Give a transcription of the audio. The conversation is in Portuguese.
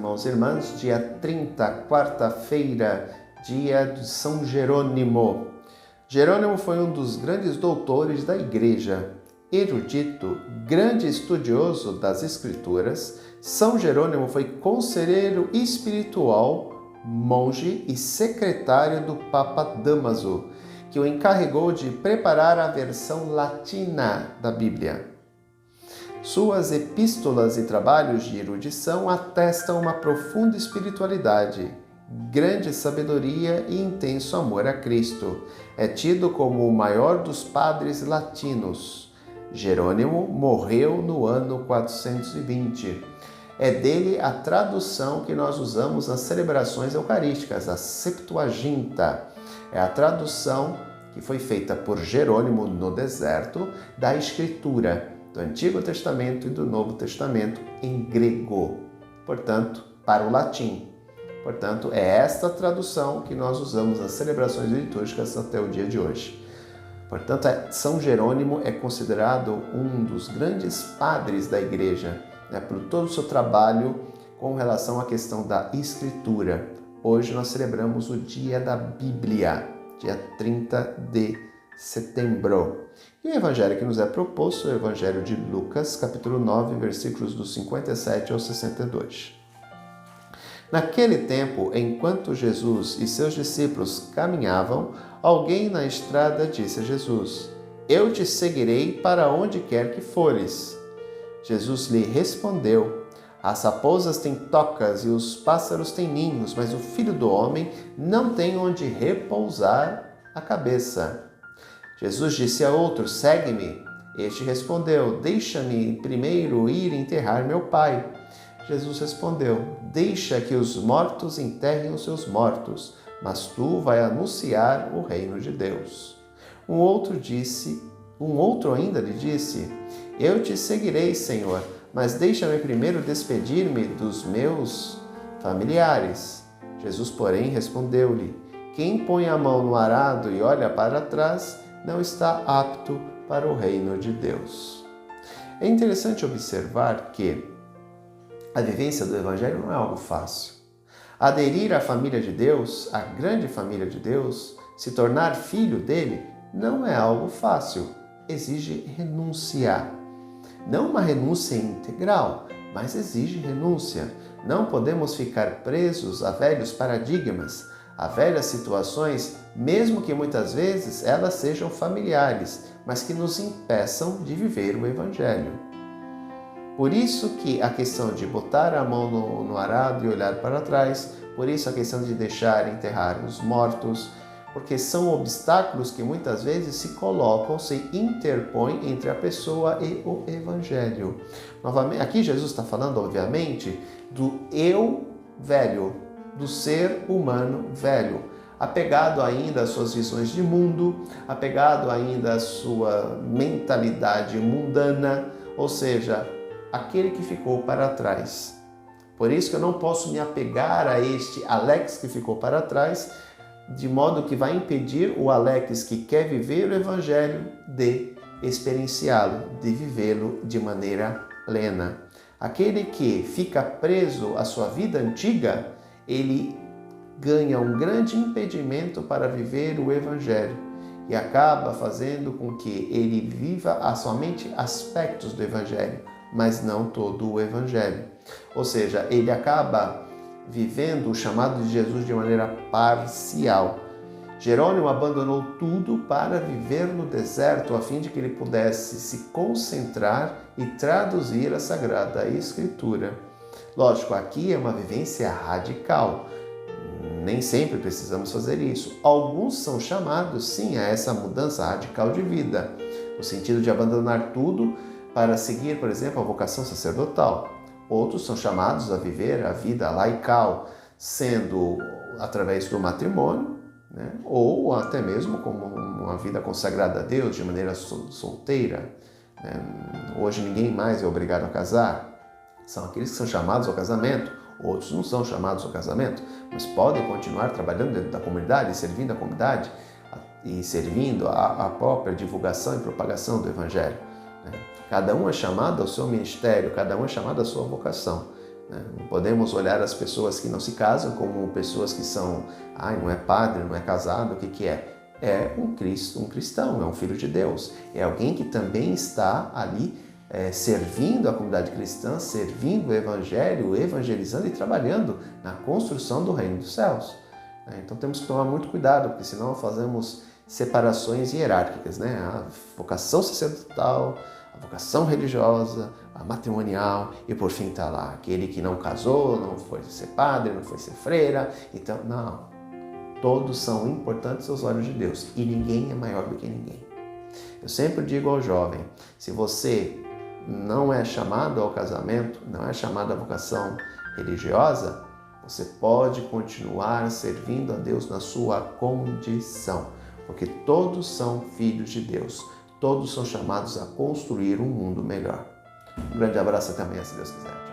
irmãos e irmãs. Dia 30, quarta-feira, dia de São Jerônimo. Jerônimo foi um dos grandes doutores da Igreja. Erudito, grande estudioso das Escrituras, São Jerônimo foi conselheiro espiritual, monge e secretário do Papa Dámaso, que o encarregou de preparar a versão latina da Bíblia. Suas epístolas e trabalhos de erudição atestam uma profunda espiritualidade, grande sabedoria e intenso amor a Cristo. É tido como o maior dos padres latinos. Jerônimo morreu no ano 420. É dele a tradução que nós usamos nas celebrações eucarísticas, a Septuaginta. É a tradução que foi feita por Jerônimo no deserto da Escritura, do Antigo Testamento e do Novo Testamento em grego, portanto, para o latim. Portanto, é esta tradução que nós usamos nas celebrações litúrgicas até o dia de hoje. Portanto, São Jerônimo é considerado um dos grandes padres da Igreja, por todo o seu trabalho com relação à questão da Escritura. Hoje nós celebramos o Dia da Bíblia, dia 30 de setembro. E o evangelho que nos é proposto é o evangelho de Lucas, capítulo 9, versículos dos 57 ao 62. Naquele tempo, enquanto Jesus e seus discípulos caminhavam, alguém na estrada disse a Jesus: "Eu te seguirei para onde quer que fores." Jesus lhe respondeu: "As raposas têm tocas e os pássaros têm ninhos, mas o Filho do Homem não tem onde repousar a cabeça." Jesus disse a outro: "Segue-me." Este respondeu: "Deixa-me primeiro ir enterrar meu pai." Jesus respondeu: "Deixa que os mortos enterrem os seus mortos, mas tu vai anunciar o reino de Deus." Um outro ainda lhe disse: "Eu te seguirei, Senhor, mas deixa-me primeiro despedir-me dos meus familiares." Jesus, porém, respondeu-lhe: "Quem põe a mão no arado e olha para trás não está apto para o reino de Deus." É interessante observar que a vivência do Evangelho não é algo fácil. Aderir à família de Deus, à grande família de Deus, se tornar filho dele, não é algo fácil. Exige renúncia. Não uma renúncia integral, mas exige renúncia. Não podemos ficar presos a velhos paradigmas, a velhas situações, mesmo que muitas vezes elas sejam familiares, mas que nos impeçam de viver o Evangelho. Por isso que a questão de botar a mão no arado e olhar para trás, por isso a questão de deixar enterrar os mortos, porque são obstáculos que muitas vezes se colocam, se interpõem entre a pessoa e o Evangelho. Novamente, aqui Jesus está falando, obviamente, do eu velho, do ser humano velho, apegado ainda às suas visões de mundo, apegado ainda à sua mentalidade mundana, ou seja, aquele que ficou para trás. Por isso que eu não posso me apegar a este Alex que ficou para trás, de modo que vai impedir o Alex que quer viver o Evangelho de experienciá-lo, de vivê-lo de maneira plena. Aquele que fica preso à sua vida antiga, ele ganha um grande impedimento para viver o Evangelho e acaba fazendo com que ele viva somente aspectos do Evangelho, mas não todo o Evangelho. Ou seja, ele acaba vivendo o chamado de Jesus de maneira parcial. Jerônimo abandonou tudo para viver no deserto, a fim de que ele pudesse se concentrar e traduzir a Sagrada Escritura. Lógico, aqui é uma vivência radical. Nem sempre precisamos fazer isso. Alguns são chamados, sim, a essa mudança radical de vida, no sentido de abandonar tudo para seguir, por exemplo, a vocação sacerdotal. Outros são chamados a viver a vida laical, sendo através do matrimônio, ou até mesmo como uma vida consagrada a Deus de maneira solteira. Hoje ninguém mais é obrigado a casar. São aqueles que são chamados ao casamento. Outros não são chamados ao casamento, mas podem continuar trabalhando dentro da comunidade, servindo a comunidade e servindo a própria divulgação e propagação do Evangelho. Cada um é chamado ao seu ministério, cada um é chamado à sua vocação, né? Não podemos olhar as pessoas que não se casam como pessoas que são, não é padre, não é casado, o que que é? É um cristão, é um filho de Deus. É alguém que também está ali servindo a comunidade cristã, servindo o evangelho, evangelizando e trabalhando na construção do reino dos céus. Então temos que tomar muito cuidado, porque senão fazemos separações hierárquicas, né? A vocação sacerdotal, a vocação religiosa, a matrimonial e por fim está lá aquele que não casou, não foi ser padre, não foi ser freira. Então, não. Todos são importantes aos olhos de Deus e ninguém é maior do que ninguém. Eu sempre digo ao jovem, se você não é chamado ao casamento, não é chamado à vocação religiosa, você pode continuar servindo a Deus na sua condição, porque todos são filhos de Deus, todos são chamados a construir um mundo melhor. Um grande abraço, até amanhã, se Deus quiser.